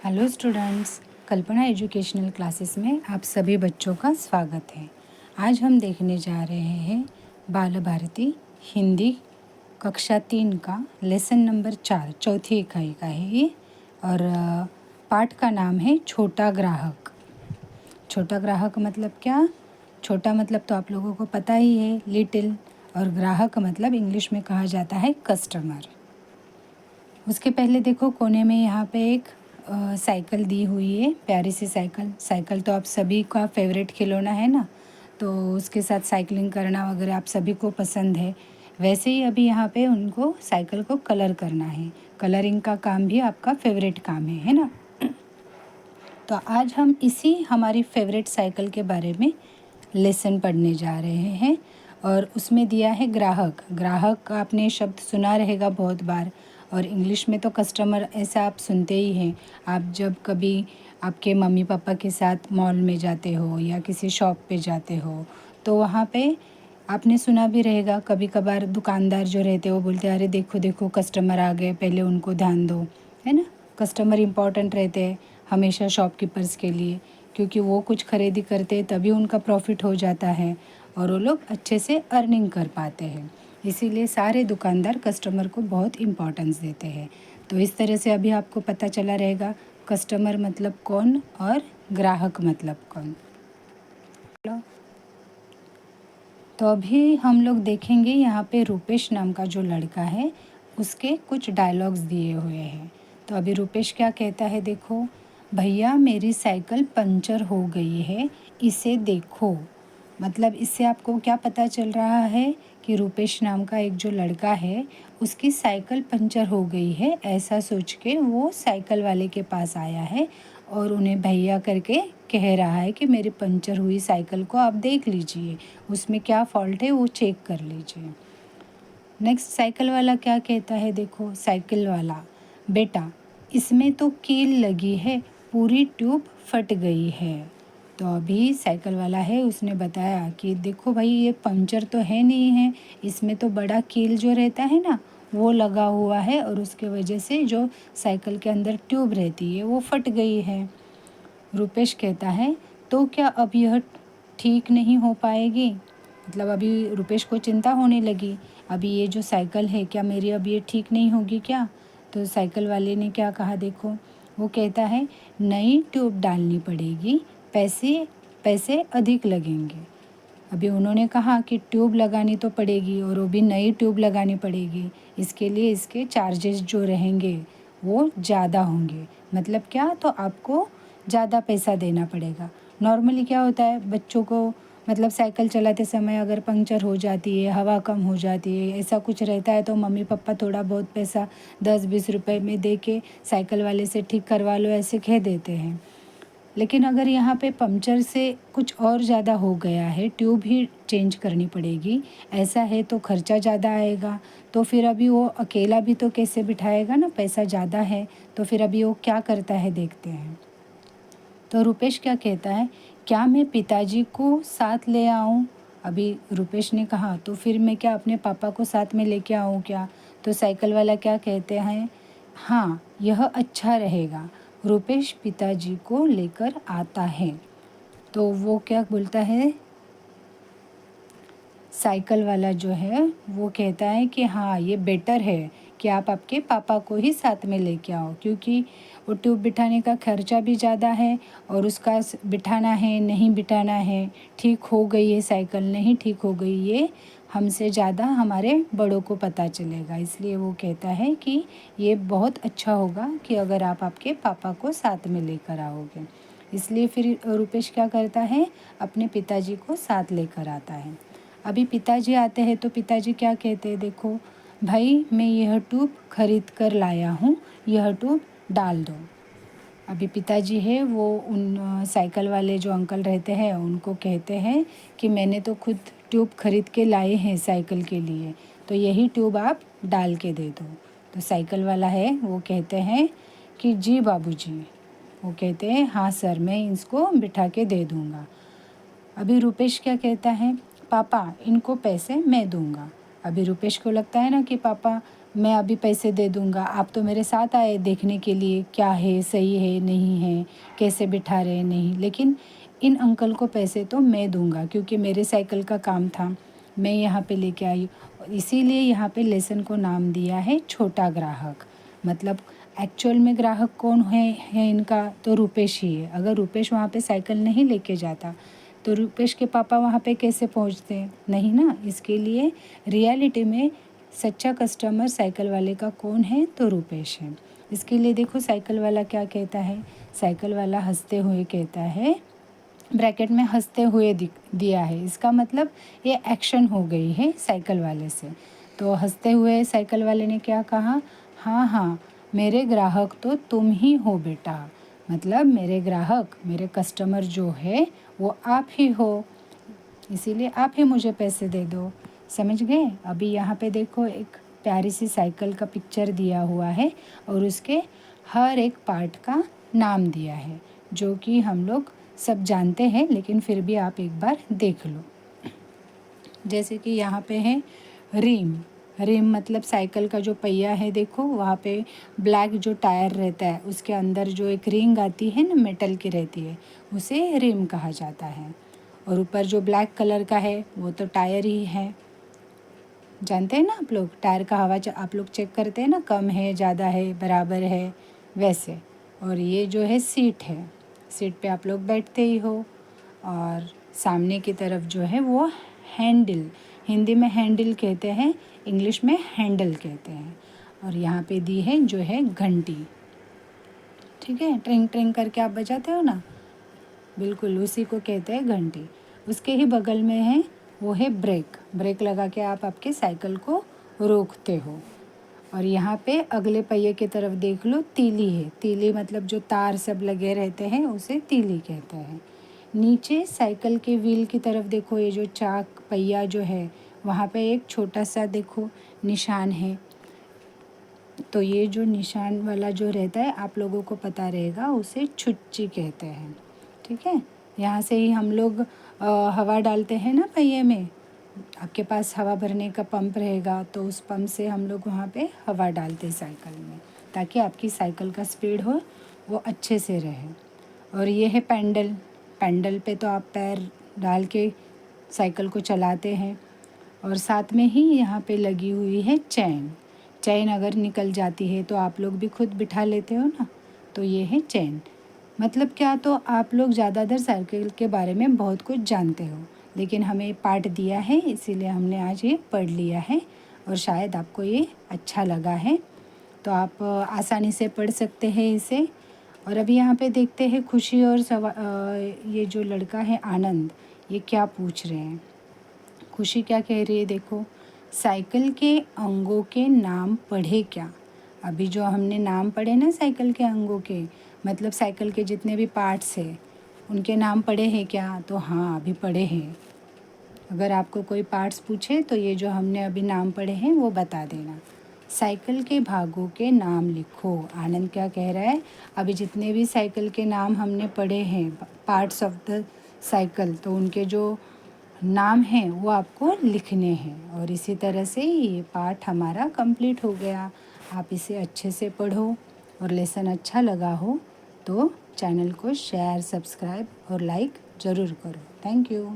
Hello students, कल्पना educational classes में आप सभी बच्चों का स्वागत है। आज हम देखने जा रहे हैं बाल भारती हिंदी कक्षा 3 का लेसन नंबर 4 चौथी इकाई का है ये। और पाठ का नाम है छोटा ग्राहक। छोटा ग्राहक मतलब क्या? छोटा मतलब तो आप लोगों को पता ही है, लिटिल। और ग्राहक मतलब इंग्लिश में कहा जाता है कस्टमर। उसके पहले देखो कोने में यहाँ पे एक साइकिल दी हुई है, प्यारी सी साइकिल। साइकिल तो आप सभी का फेवरेट खिलौना है ना, तो उसके साथ साइकिलिंग करना वगैरह आप सभी को पसंद है। वैसे ही अभी यहाँ पे उनको साइकिल को कलर करना है। कलरिंग का काम भी आपका फेवरेट काम है ना। तो आज हम इसी हमारी फेवरेट साइकिल के बारे में लेसन पढ़ने जा रहे हैं। और उसमें दिया है ग्राहक। ग्राहक आपने शब्द सुना रहेगा बहुत बार, और इंग्लिश में तो कस्टमर ऐसा आप सुनते ही हैं। आप जब कभी आपके मम्मी पापा के साथ मॉल में जाते हो या किसी शॉप पे जाते हो, तो वहाँ पे आपने सुना भी रहेगा, कभी कभार दुकानदार जो रहते हैं वो बोलते हैं, अरे देखो देखो कस्टमर आ गए, पहले उनको ध्यान दो, है ना। कस्टमर इम्पॉर्टेंट रहते हैं हमेशा शॉपकीपर्स के लिए, क्योंकि वो कुछ खरीदी करते हैं तभी उनका प्रॉफिट हो जाता है और वो लोग अच्छे से अर्निंग कर पाते हैं। इसीलिए सारे दुकानदार कस्टमर को बहुत इम्पोर्टेंस देते हैं। तो इस तरह से अभी आपको पता चला रहेगा कस्टमर मतलब कौन और ग्राहक मतलब कौन। तो अभी हम लोग देखेंगे यहाँ पे रूपेश नाम का जो लड़का है उसके कुछ डायलॉग्स दिए हुए हैं। तो अभी रूपेश क्या कहता है, देखो, भैया मेरी साइकिल पंचर हो गई है, इसे देखो। मतलब इससे आपको क्या पता चल रहा है कि रूपेश नाम का एक जो लड़का है उसकी साइकिल पंचर हो गई है। ऐसा सोच के वो साइकिल वाले के पास आया है और उन्हें भैया करके कह रहा है कि मेरी पंचर हुई साइकिल को आप देख लीजिए, उसमें क्या फ़ॉल्ट है वो चेक कर लीजिए। नेक्स्ट साइकिल वाला क्या कहता है, देखो, साइकिल वाला, बेटा इसमें तो कील लगी है, पूरी ट्यूब फट गई है। तो अभी साइकिल वाला है उसने बताया कि देखो भाई ये पंचर तो है नहीं है, इसमें तो बड़ा कील जो रहता है ना वो लगा हुआ है और उसके वजह से जो साइकिल के अंदर ट्यूब रहती है वो फट गई है। रुपेश कहता है तो क्या अब यह ठीक नहीं हो पाएगी? मतलब अभी रुपेश को चिंता होने लगी, अभी ये जो साइकिल है क्या मेरी अब ये ठीक नहीं होगी क्या? तो साइकिल वाले ने क्या कहा, देखो, वो कहता है नई ट्यूब डालनी पड़ेगी, पैसे पैसे अधिक लगेंगे। अभी उन्होंने कहा कि ट्यूब लगानी तो पड़ेगी और वो भी नई ट्यूब लगानी पड़ेगी, इसके लिए इसके चार्जेस जो रहेंगे वो ज़्यादा होंगे। मतलब क्या, तो आपको ज़्यादा पैसा देना पड़ेगा। नॉर्मली क्या होता है बच्चों को, मतलब साइकिल चलाते समय अगर पंक्चर हो जाती है, हवा कम हो जाती है, ऐसा कुछ रहता है तो मम्मी पापा थोड़ा बहुत पैसा 10-20 रुपए में दे के साइकिल वाले से ठीक करवा लो ऐसे कह देते हैं। लेकिन अगर यहाँ पे पंक्चर से कुछ और ज़्यादा हो गया है, ट्यूब ही चेंज करनी पड़ेगी, ऐसा है तो खर्चा ज़्यादा आएगा। तो फिर अभी वो अकेला भी तो कैसे बिठाएगा ना, पैसा ज़्यादा है। तो फिर अभी वो क्या करता है देखते हैं। तो रुपेश क्या कहता है, क्या मैं पिताजी को साथ ले आऊँ? अभी रुपेश ने कहा तो फिर मैं क्या अपने पापा को साथ में लेके आऊँ क्या? तो साइकिल वाला क्या कहते हैं, हाँ यह अच्छा रहेगा। रुपेश पिताजी को लेकर आता है। तो वो क्या बोलता है, साइकिल वाला जो है वो कहता है कि हाँ ये बेटर है कि आप आपके पापा को ही साथ में लेके आओ, क्योंकि वो ट्यूब बिठाने का खर्चा भी ज़्यादा है और उसका बिठाना है नहीं बिठाना है, ठीक हो गई है साइकिल नहीं ठीक हो गई, ये हमसे ज़्यादा हमारे बड़ों को पता चलेगा। इसलिए वो कहता है कि ये बहुत अच्छा होगा कि अगर आप आपके पापा को साथ में लेकर आओगे। इसलिए फिर रुपेश क्या करता है, अपने पिताजी को साथ लेकर आता है। अभी पिताजी आते हैं तो पिताजी क्या कहते हैं, देखो भाई मैं यह ट्यूब खरीद कर लाया हूँ, यह ट्यूब डाल दो। अभी पिताजी है वो उन साइकिल वाले जो अंकल रहते हैं उनको कहते हैं कि मैंने तो खुद ट्यूब खरीद के लाए हैं साइकिल के लिए, तो यही ट्यूब आप डाल के दे दो। तो साइकिल वाला है वो कहते हैं कि जी बाबूजी। वो कहते हैं हाँ सर मैं इसको बिठा के दे दूँगा। अभी रुपेश क्या कहता है, पापा इनको पैसे मैं दूंगा। अभी रुपेश को लगता है ना कि पापा मैं अभी पैसे दे दूँगा, आप तो मेरे साथ आए देखने के लिए क्या है, सही है, नहीं है, कैसे बिठा रहे हैं, नहीं। लेकिन इन अंकल को पैसे तो मैं दूँगा क्योंकि मेरे साइकिल का काम था, मैं यहाँ पे लेके आई। इसीलिए यहाँ पे लेसन को नाम दिया है छोटा ग्राहक। मतलब एक्चुअल में ग्राहक कौन है इनका, तो रुपेश ही है। अगर रुपेश वहाँ पे साइकिल नहीं लेके जाता तो रुपेश के पापा वहाँ पे कैसे पहुँचते? नहीं ना। इसके लिए रियलिटी में सच्चा कस्टमर साइकिल वाले का कौन है, तो रुपेश है। इसके लिए देखो साइकिल वाला क्या कहता है, साइकिल वाला हंसते हुए कहता है, ब्रैकेट में हंसते हुए दिया है, इसका मतलब ये एक्शन हो गई है साइकिल वाले से। तो हंसते हुए साइकिल वाले ने क्या कहा, हाँ हाँ मेरे ग्राहक तो तुम ही हो बेटा। मतलब मेरे ग्राहक, मेरे कस्टमर जो है वो आप ही हो, इसीलिए आप ही मुझे पैसे दे दो। समझ गए? अभी यहाँ पे देखो एक प्यारी सी साइकिल का पिक्चर दिया हुआ है और उसके हर एक पार्ट का नाम दिया है, जो कि हम लोग सब जानते हैं, लेकिन फिर भी आप एक बार देख लो। जैसे कि यहाँ पे है रिम। रिम मतलब साइकिल का जो पहिया है, देखो वहाँ पे ब्लैक जो टायर रहता है उसके अंदर जो एक रिंग आती है ना, मेटल की रहती है, उसे रिम कहा जाता है। और ऊपर जो ब्लैक कलर का है वो तो टायर ही है। जानते हैं ना आप लोग, टायर का हवा आप लोग चेक करते हैं ना, कम है, ज़्यादा है, बराबर है, वैसे। और ये जो है सीट है, सीट पे आप लोग बैठते ही हो। और सामने की तरफ जो है वो हैंडल, हिंदी में हैंडल कहते हैं, इंग्लिश में हैंडल कहते हैं। और यहाँ पे दी है जो है घंटी, ठीक है, ट्रिंग ट्रिंग करके आप बजाते हो ना, बिल्कुल उसी को कहते हैं घंटी। उसके ही बगल में है वो है ब्रेक, ब्रेक लगा के आप आपके साइकिल को रोकते हो। और यहाँ पे अगले पहिए की तरफ देख लो, तीली है, तीली मतलब जो तार सब लगे रहते हैं उसे तीली कहते हैं। नीचे साइकिल के व्हील की तरफ देखो, ये जो चाक पहिया जो है वहाँ पे एक छोटा सा देखो निशान है, तो ये जो निशान वाला जो रहता है आप लोगों को पता रहेगा, उसे छुच्ची कहते हैं, ठीक है। यहाँ से ही हम लोग हवा डालते हैं ना पहिए में, आपके पास हवा भरने का पंप रहेगा तो उस पंप से हम लोग वहाँ पे हवा डालते हैं साइकिल में, ताकि आपकी साइकिल का स्पीड हो वो अच्छे से रहे। और ये है पैडल, पैडल पे तो आप पैर डाल के साइकिल को चलाते हैं। और साथ में ही यहाँ पे लगी हुई है चैन, चैन अगर निकल जाती है तो आप लोग भी खुद बिठा लेते हो ना, तो ये है चैन। मतलब क्या, तो आप लोग ज़्यादातर साइकिल के बारे में बहुत कुछ जानते हो, लेकिन हमें पाठ दिया है इसीलिए हमने आज ये पढ़ लिया है और शायद आपको ये अच्छा लगा है, तो आप आसानी से पढ़ सकते हैं इसे। और अभी यहाँ पे देखते हैं खुशी और ये जो लड़का है आनंद, ये क्या पूछ रहे हैं। खुशी क्या कह रही है, देखो, साइकिल के अंगों के नाम पढ़े क्या। अभी जो हमने नाम पढ़े ना साइकिल के अंगों के, मतलब साइकिल के जितने भी पार्ट्स हैं उनके नाम पढ़े हैं क्या, तो हाँ अभी पढ़े हैं। अगर आपको कोई पार्ट्स पूछे तो ये जो हमने अभी नाम पढ़े हैं वो बता देना। साइकिल के भागों के नाम लिखो। आनंद क्या कह रहा है, अभी जितने भी साइकिल के नाम हमने पढ़े हैं, पार्ट्स ऑफ द साइकिल, तो उनके जो नाम हैं वो आपको लिखने हैं। और इसी तरह से ये पार्ट हमारा कंप्लीट हो गया। आप इसे अच्छे से पढ़ो और लेसन अच्छा लगा हो तो चैनल को शेयर, सब्सक्राइब और लाइक ज़रूर करो। Thank you.